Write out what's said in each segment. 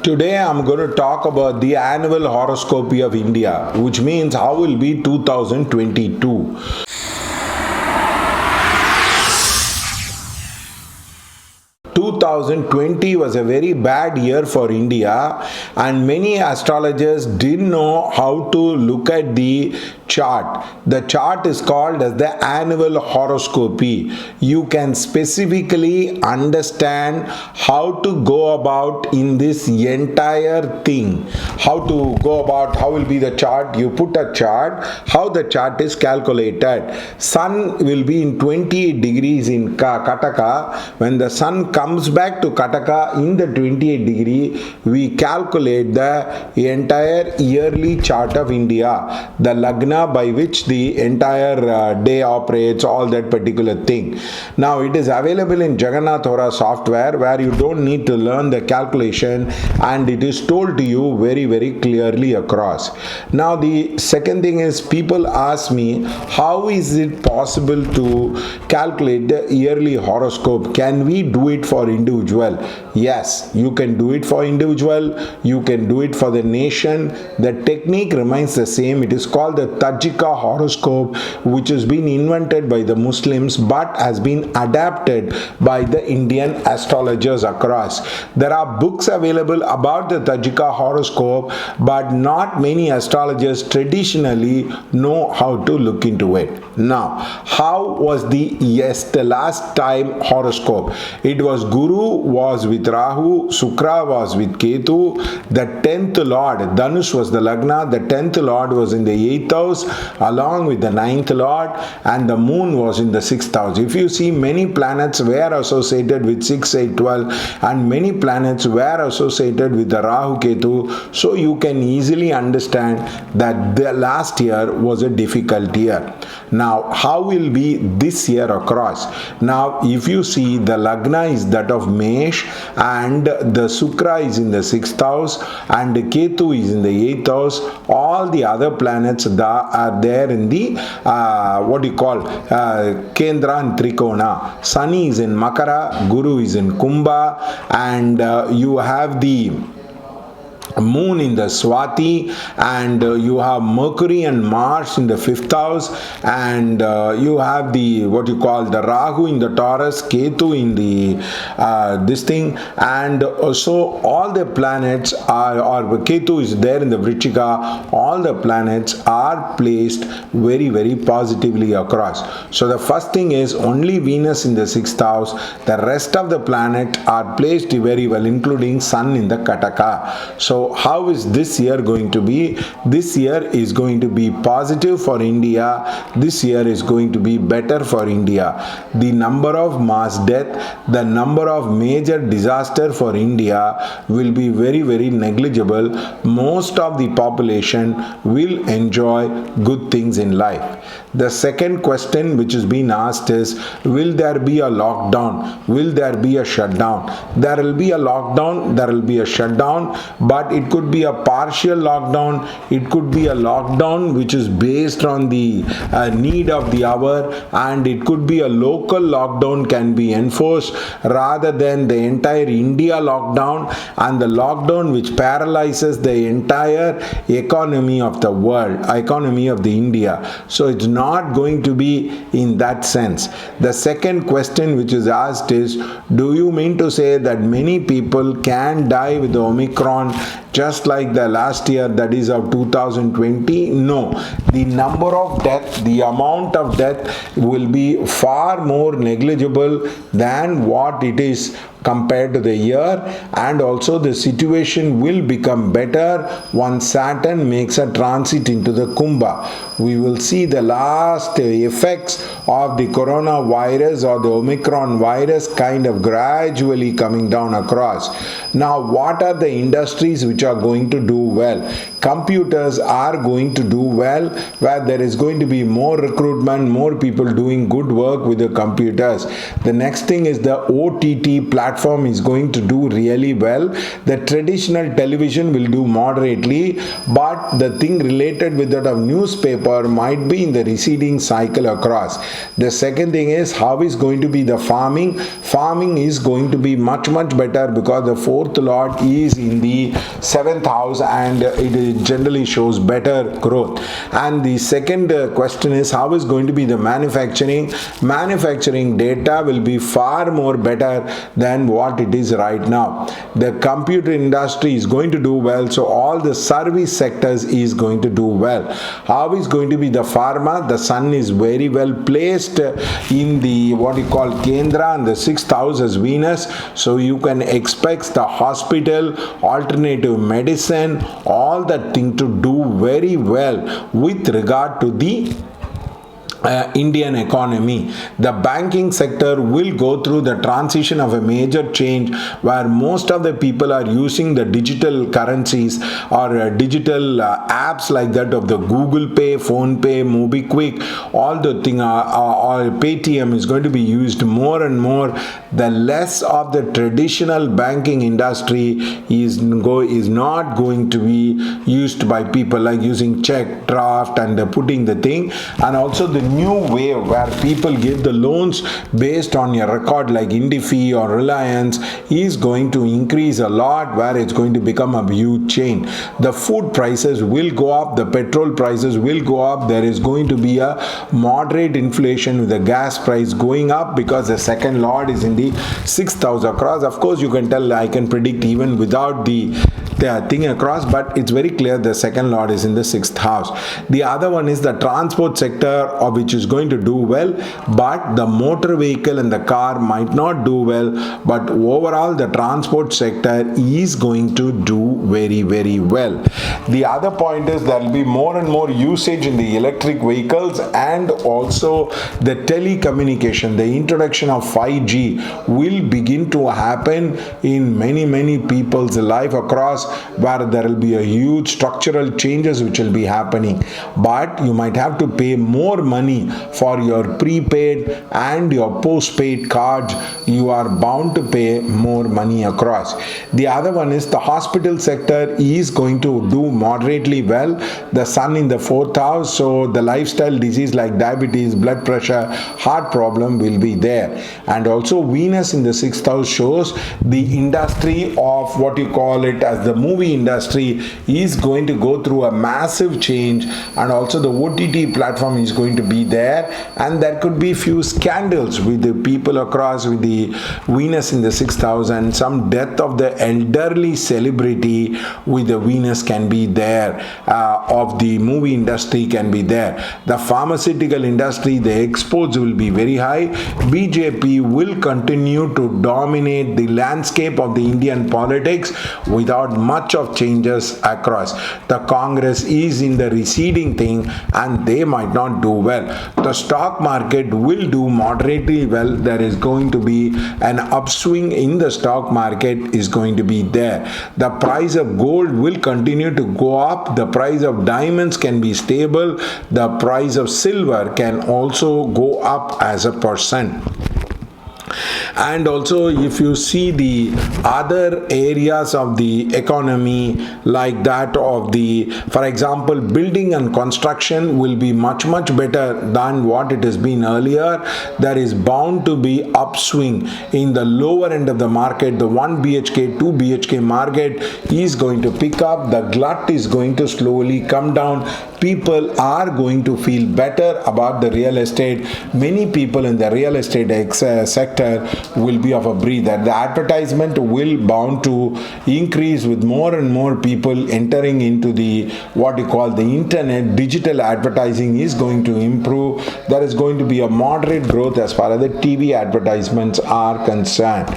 Today I'm going to talk about the annual horoscope of India, which means how will be 2022. 2020 was a very bad year for India, and many astrologers didn't know how to look at the chart. The chart is called as the annual horoscopy. You can specifically understand how to go about in this entire thing. How to go about, how will be the chart? You put a chart, how the chart is calculated. Sun will be in 28 degrees in Kataka. When the sun comes back to Kataka in the 28 degree, we calculate the entire yearly chart of India, the Lagna by which the entire day operates, all that particular thing. Now it is available in Jagannath Hora software, where you don't need to learn the calculation, and it is told to you very, very clearly across. Now the second thing is, people ask me, how is it possible to calculate the yearly horoscope? Can we do it for individual? Yes, you can do it for individual, you can do it for the nation. The technique remains the same. It is called the Tajika horoscope, which has been invented by the Muslims but has been adapted by the Indian astrologers across. There are books available about the Tajika horoscope, but not many astrologers traditionally know how to look into it. Now, how was the last time horoscope? It was Guru was with Rahu, Shukra was with Ketu, the 10th Lord, Dhanush was the Lagna, the 10th Lord was in the 8th house along with the 9th Lord, and the moon was in the 6th house. If you see, many planets were associated with 6, 8, 12, and many planets were associated with the Rahu Ketu, so you can easily understand that the last year was a difficult year. Now, how will be this year across? Now, if you see, the Lagna is that of Mesh, and the Shukra is in the 6th house, and the Ketu is in the 8th house. All the other planets are there in the Kendra and Trikona. Sunny is in Makara, Guru is in Kumbha, and you have the moon in the Swati, and you have Mercury and Mars in the 5th house, and you have the the Rahu in the Taurus, Ketu in the this thing, and so all the planets are, or Ketu is there in the Vrichika. All the planets are placed very, very positively across. So the first thing is only Venus in the 6th house. The rest of the planets are placed very well, including Sun in the Kataka. So how is this year going to be? This year is going to be positive for India. This year is going to be better for India. The number of mass death, the number of major disaster for India will be very, very negligible. Most of the population will enjoy good things in life. The second question which is being asked is, will there be a lockdown? Will there be a shutdown? There will be a lockdown, there will be a shutdown, but it could be a partial lockdown. It could be a lockdown which is based on the need of the hour, and it could be a local lockdown can be enforced rather than the entire India lockdown, and the lockdown which paralyzes the entire economy of the world, economy of the India. So it's not going to be in that sense. The second question which is asked is, do you mean to say that many people can die with the Omicron just like the last year, that is of 2020? No. The number of death, the amount of death will be far more negligible than what it is compared to the year, and also the situation will become better once Saturn makes a transit into the Kumbha. We will see the last effects of the coronavirus or the Omicron virus kind of gradually coming down across. Now, what are the industries which are going to do well? Computers are going to do well, where there is going to be more recruitment, more people doing good work with the computers. The next thing is the OTT platform platform is going to do really well. The traditional television will do moderately, but the thing related with that of newspaper might be in the receding cycle across. The second thing is how is going to be the farming. Farming is going to be much better because the fourth lord is in the seventh house and it generally shows better growth. And the second question is how is going to be the manufacturing. Manufacturing data will be far more better than what it is right now. The computer industry is going to do well, so all the service sectors is going to do well. How is going to be the pharma. The sun is very well placed in the what you call Kendra and the sixth house as Venus, so you can expect the hospital, alternative medicine, all that thing to do very well with regard to the Indian economy. The banking sector will go through the transition of a major change where most of the people are using the digital currencies or digital apps like that of the Google Pay, Phone Pay, MobiKwik, all the thing or Paytm is going to be used more and more. The less of the traditional banking industry is not going to be used by people like using check, draft and putting the thing, and also the new wave where people give the loans based on your record like Indifi or Reliance is going to increase a lot, where it's going to become a huge chain. The food prices will go up, the petrol prices will go up, there is going to be a moderate inflation with the gas price going up because the second lord is in the sixth house across. Of course you can tell, I can predict even without the thing across, but it's very clear the second lord is in the sixth house. The other one is the transport sector, which is going to do well, but the motor vehicle and the car might not do well, but overall the transport sector is going to do very well. The other point is there will be more and more usage in the electric vehicles and also the telecommunication. The introduction of 5G will begin to happen in many people's life across, where there will be a huge structural changes which will be happening, but you might have to pay more money for your prepaid and your postpaid cards. You are bound to pay more money across. The other one is the hospital sector is going to do moderately well. The sun in the fourth house, so the lifestyle disease like diabetes, blood pressure, heart problem will be there. And also Venus in the sixth house shows the industry of what you call it as the movie industry is going to go through a massive change, and also the OTT platform is going to be there, and there could be few scandals with the people across with the Venus in the sixth house, and some death of the elderly celebrity with the Venus can be there, of the movie industry can be there. The pharmaceutical industry, the exports will be very high. BJP will continue to dominate the landscape of the Indian politics without much of changes across. The Congress is in the receding thing and they might not do well. The stock market will do moderately well. There is going to be an upswing in the stock market is going to be there. The price of gold will continue to go up. The price of diamonds can be stable. The price of silver can also go up as a percent. And also if you see the other areas of the economy like that of the, for example, building and construction will be much better than what it has been earlier. There is bound to be upswing in the lower end of the market. The 1 BHK, 2 BHK market is going to pick up. The glut is going to slowly come down. People are going to feel better about the real estate. Many people in the real estate sector will be of a breather. The advertisement will bound to increase with more and more people entering into the what you call the internet. Digital advertising is going to improve. There is going to be a moderate growth as far as the TV advertisements are concerned.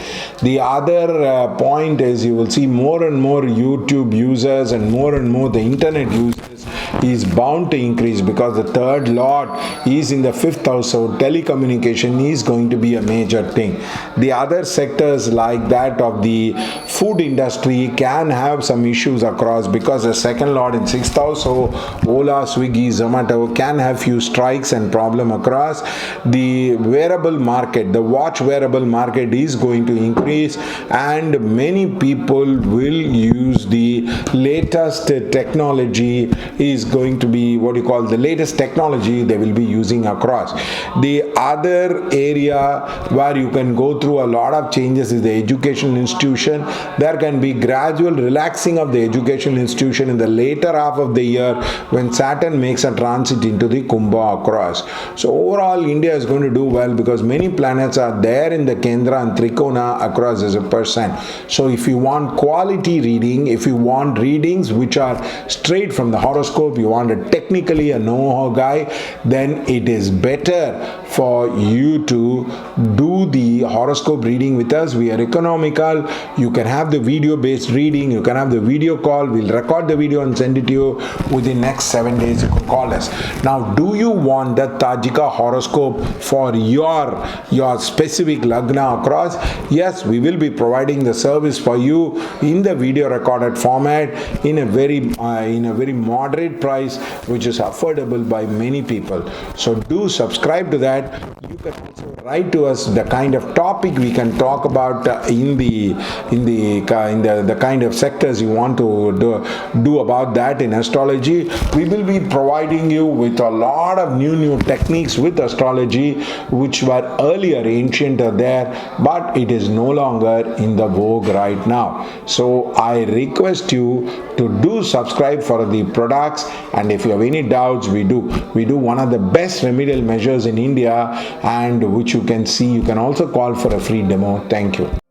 The other point is you will see more and more YouTube users and more the internet users is bound to increase because the third lord is in the fifth house, so telecommunication is going to be a major thing. The other sectors like that of the food industry can have some issues across because the second lord in sixth house, so Ola, Swiggy, Zomato can have few strikes and problem across. The wearable market, the watch wearable market is going to increase, and many people will use the latest technology is going to be what you call the latest technology they will be using across. The other area where you can go through a lot of changes is the educational institution. There can be gradual relaxing of the educational institution in the later half of the year when Saturn makes a transit into the Kumbha across. So overall India is going to do well because many planets are there in the Kendra and Trikona across as a person. So if you want quality reading, if you want readings which are straight from the horoscope, you want technically a know-how guy, then it is better for you to do the horoscope reading with us. We are economical. You can have the video based reading, you can have the video call, we'll record the video and send it to you within next 7 days. You can call us. Now, do you want the Tajika horoscope for your specific lagna across? Yes, we will be providing the service for you in the video recorded format in a very moderate price, which is affordable by many people. So do subscribe to that. You can also write to us the kind of topic we can talk about in the kind of sectors you want to do about that in astrology. We will be providing you with a lot of new techniques with astrology which were earlier ancient there, but it is no longer in the vogue right now. So I request you to do subscribe for the products, and if you have any doubts, we do one of the best remedial measures in India, and which you can see. You can also call for a free demo. Thank you.